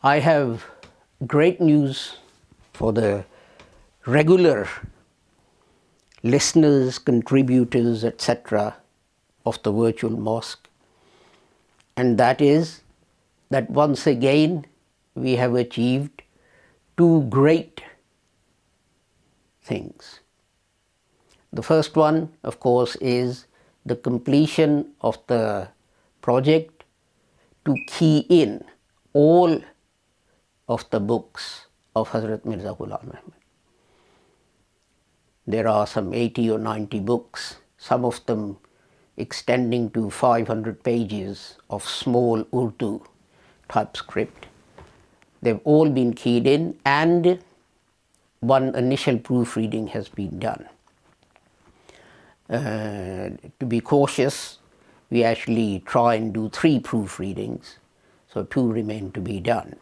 I have great news for the regular listeners, contributors, etc. of the Virtual Mosque, and that is that once again we have achieved two great things. The first one, of course, is the completion of the project to key in all of the books of Hazrat Mirza Ghulam Ahmad. There are some 80 or 90 books, some of them extending to 500 pages of small Urdu typescript. They've all been keyed in, and one initial proofreading has been done. To be cautious, we actually try and do 3 proofreadings, so 2 remain to be done.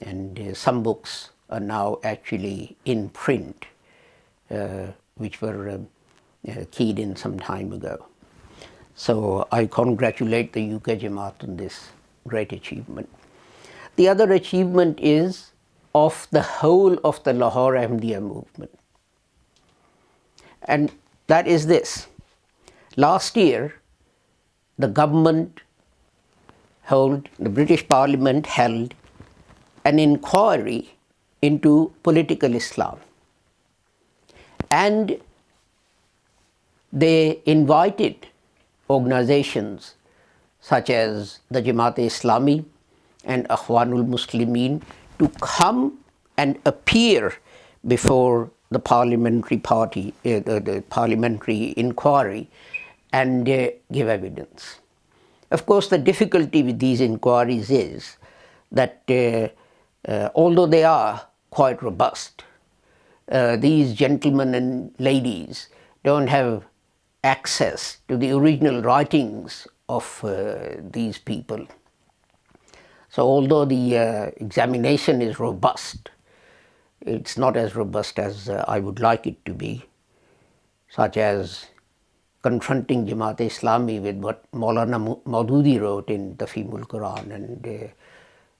And some books are now actually in print, which were keyed in some time ago. So I congratulate the UK Jamaat on this great achievement. The other achievement is of the whole of the Lahore-Ahmadiyya movement. And that is this. Last year, the British Parliament held an inquiry into political Islam. And they invited organizations such as the Jamaat Islami and Muslameen to come and appear before the parliamentary party, the parliamentary inquiry, and give evidence. Of course, the difficulty with these inquiries is that although they are quite robust, these gentlemen and ladies don't have access to the original writings of these people. So although the examination is robust, it's not as robust as I would like it to be, such as confronting Jamaat Islami with what Maulana Maududi wrote in Tafhimul Quran and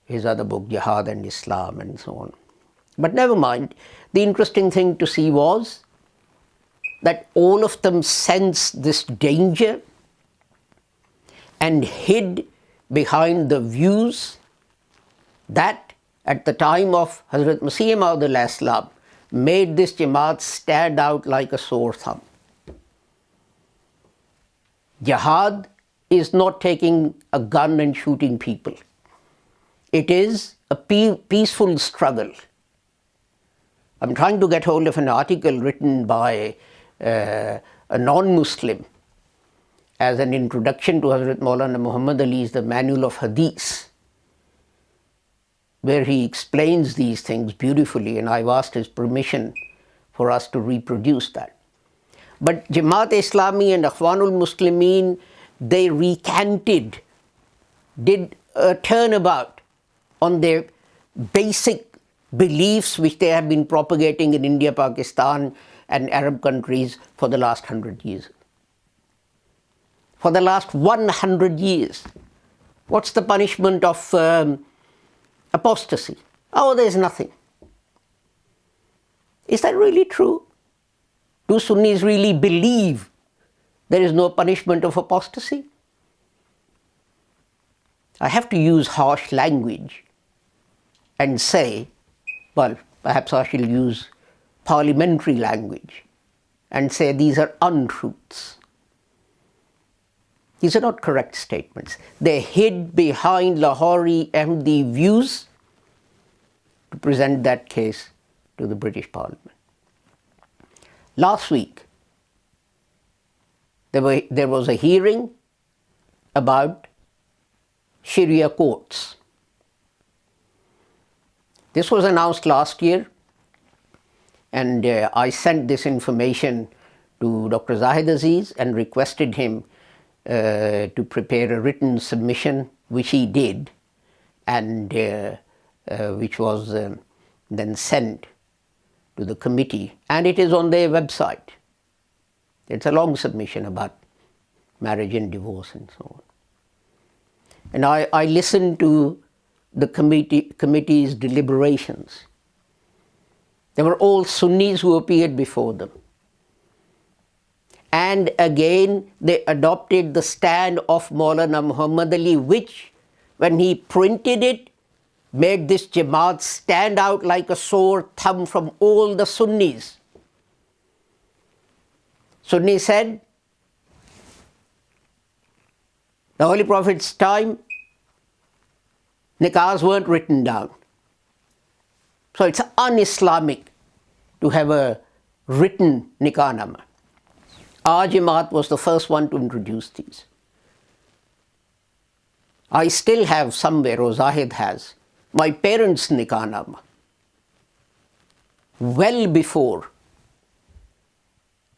his other book, Jihad and Islam, and so on. But never mind, the interesting thing to see was that all of them sensed this danger and hid behind the views that at the time of Hazrat Masih Maud made this Jamaat stand out like a sore thumb. Jihad is not taking a gun and shooting people. It is a peaceful struggle. I'm trying to get hold of an article written by a non-Muslim as an introduction to Hazrat Maulana Muhammad Ali's The Manual of Hadith, where he explains these things beautifully, and I've asked his permission for us to reproduce that. But Jamaat Islami and Muslameen, they recanted, did a turnabout on their basic beliefs which they have been propagating in India, Pakistan and Arab countries for the last 100 years. For the last 100 years. What's the punishment of apostasy? Oh, there's nothing. Is that really true? Do Sunnis really believe there is no punishment of apostasy? I have to use harsh language and say, well, perhaps I shall use parliamentary language and say these are untruths. These are not correct statements. They hid behind Lahore-Ahmadiyya views to present that case to the British Parliament. Last week, there was a hearing about Sharia courts. This was announced last year, and I sent this information to Dr. Zahid Aziz and requested him to prepare a written submission, which he did, and which was then sent to the committee, and it is on their website. It's a long submission about marriage and divorce and so on. And I listened to the committee's deliberations. They were all Sunnis who appeared before them. And again, they adopted the stand of Maulana Muhammad Ali, which, when he printed it, made this Jamaat stand out like a sore thumb from all the Sunnis. Sunni said, the Holy Prophet's time, nikahs weren't written down. So it's un-Islamic to have a written nikahnama. Our Jamaat was the first one to introduce these. I still have somewhere, or Zahid has, my parents' nikahnama, well before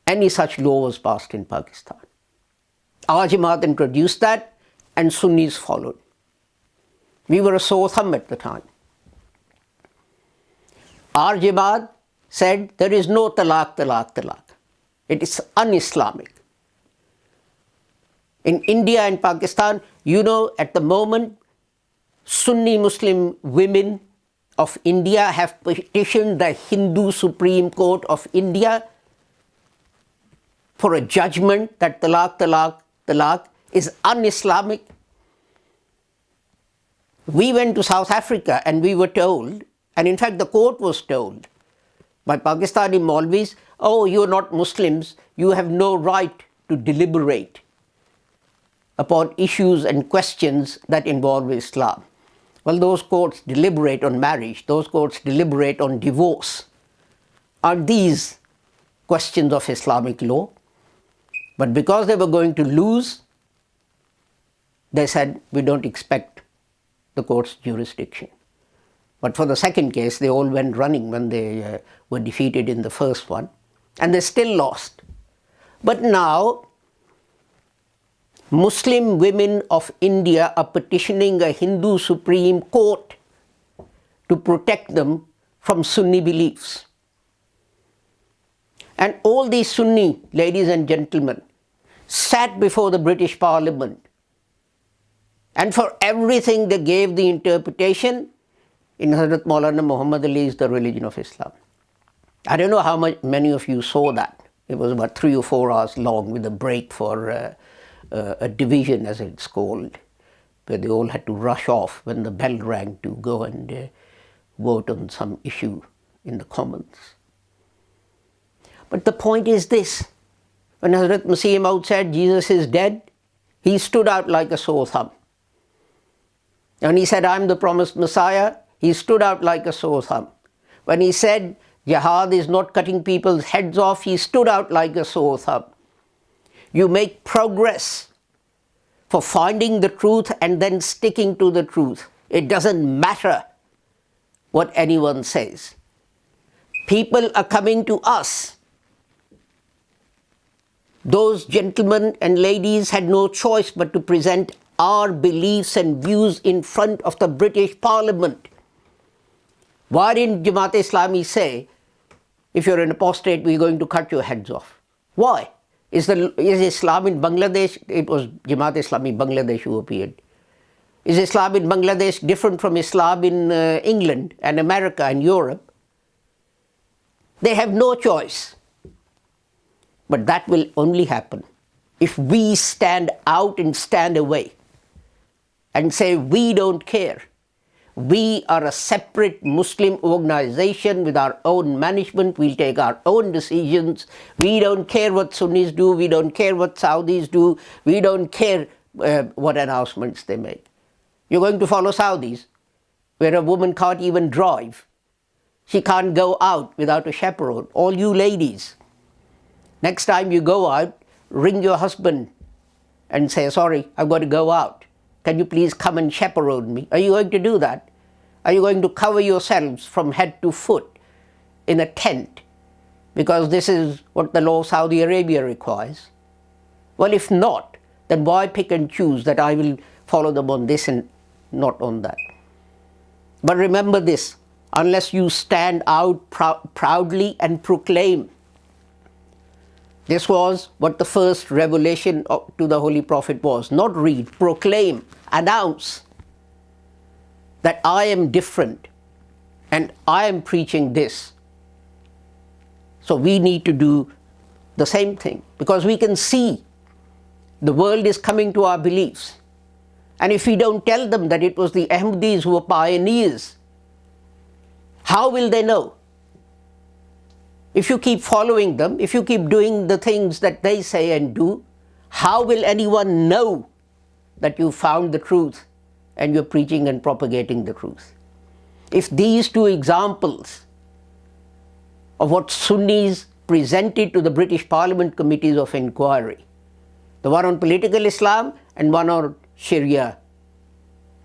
any such law was passed in Pakistan. Our Jamaat introduced that and Sunnis followed. We were a sore thumb at the time. Our Jamaat said there is no talaq, talaq, talaq. It is un-Islamic. In India and Pakistan, you know, at the moment, Sunni Muslim women of India have petitioned the Hindu Supreme Court of India for a judgment that talaq, talaq, talaq is un-Islamic. We went to South Africa and we were told, and in fact the court was told by Pakistani Maulvis, oh, you're not Muslims, you have no right to deliberate upon issues and questions that involve Islam. Well, those courts deliberate on marriage, those courts deliberate on divorce. Aren't these questions of Islamic law? But because they were going to lose, they said, we don't expect the court's jurisdiction. But for the second case, they all went running when they were defeated in the first one, and they still lost. But now, Muslim women of India are petitioning a Hindu Supreme Court to protect them from Sunni beliefs. And all these Sunni ladies and gentlemen sat before the British Parliament, and for everything they gave the interpretation, in Hazrat Maulana Muhammad Ali is the religion of Islam. I don't know how many of you saw that. It was about 3 or 4 hours long with a break for a division, as it's called, where they all had to rush off when the bell rang to go and vote on some issue in the Commons. But the point is this, when Hazrat Masih Maud said Jesus is dead, he stood out like a sore thumb. When he said, I'm the promised Messiah, he stood out like a sore thumb. When he said, jihad is not cutting people's heads off, he stood out like a sore thumb. You make progress for finding the truth and then sticking to the truth. It doesn't matter what anyone says. People are coming to us. Those gentlemen and ladies had no choice but to present our beliefs and views in front of the British Parliament. Why didn't Jamaat Islami say, if you're an apostate, we're going to cut your heads off? Why? Is Islam in Bangladesh? It was Jamaat Islami Bangladesh who appeared. Is Islam in Bangladesh different from Islam in England and America and Europe? They have no choice. But that will only happen if we stand out and stand away and say, we don't care. We are a separate Muslim organization with our own management. We'll take our own decisions. We don't care what Sunnis do. We don't care what Saudis do. We don't care what announcements they make. You're going to follow Saudis, where a woman can't even drive. She can't go out without a chaperone. All you ladies, next time you go out, ring your husband and say, sorry, I've got to go out. Can you please come and chaperone me? Are you going to do that? Are you going to cover yourselves from head to foot in a tent? Because this is what the law of Saudi Arabia requires. Well, if not, then why pick and choose that I will follow them on this and not on that? But remember this, unless you stand out proudly and proclaim. This was what the first revelation to the Holy Prophet was. Not read, proclaim, announce that I am different and I am preaching this. So we need to do the same thing, because we can see the world is coming to our beliefs. And if we don't tell them that it was the Ahmadis who were pioneers, how will they know? If you keep following them, if you keep doing the things that they say and do, how will anyone know that you found the truth and you're preaching and propagating the truth? If these two examples of what Sunnis presented to the British Parliament committees of inquiry, the one on political Islam and one on Sharia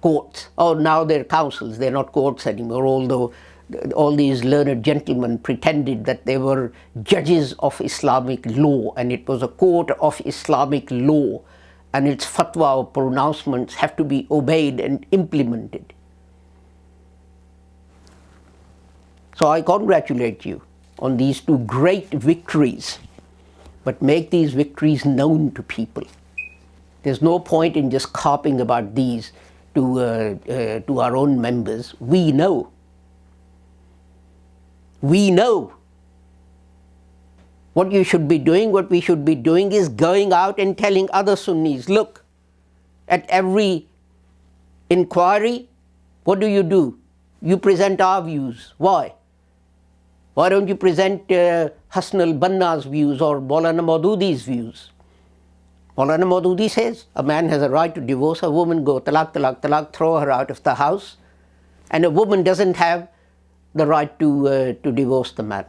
courts, or now they're councils, they're not courts anymore, although all these learned gentlemen pretended that they were judges of Islamic law and it was a court of Islamic law and its fatwa or pronouncements have to be obeyed and implemented. So I congratulate you on these two great victories, but make these victories known to people. There's no point in just carping about these to our own members. We know. We know what you should be doing. What we should be doing is going out and telling other Sunnis, look, at every inquiry, what do? You present our views. Why? Why don't you present Hassan al-Banna's views or Maulana Maududi's views? Maulana Maududi says a man has a right to divorce a woman, go talaq, talaq, talaq, throw her out of the house, and a woman doesn't have the right to divorce the man.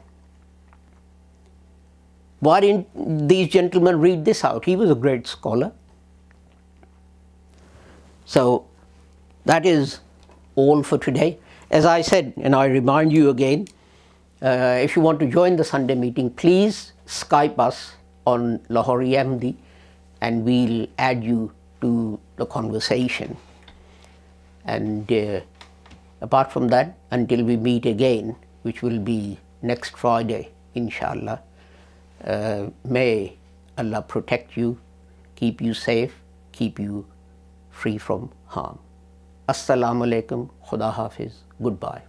Why didn't these gentlemen read this out? He was a great scholar. So that is all for today. As I said, and I remind you again, if you want to join the Sunday meeting, please Skype us on Lahore-Ahmadiyya and we'll add you to the conversation. And apart from that, until we meet again, which will be next Friday, inshallah, may Allah protect you, keep you safe, keep you free from harm. Assalamu alaikum, Khuda Hafiz, goodbye.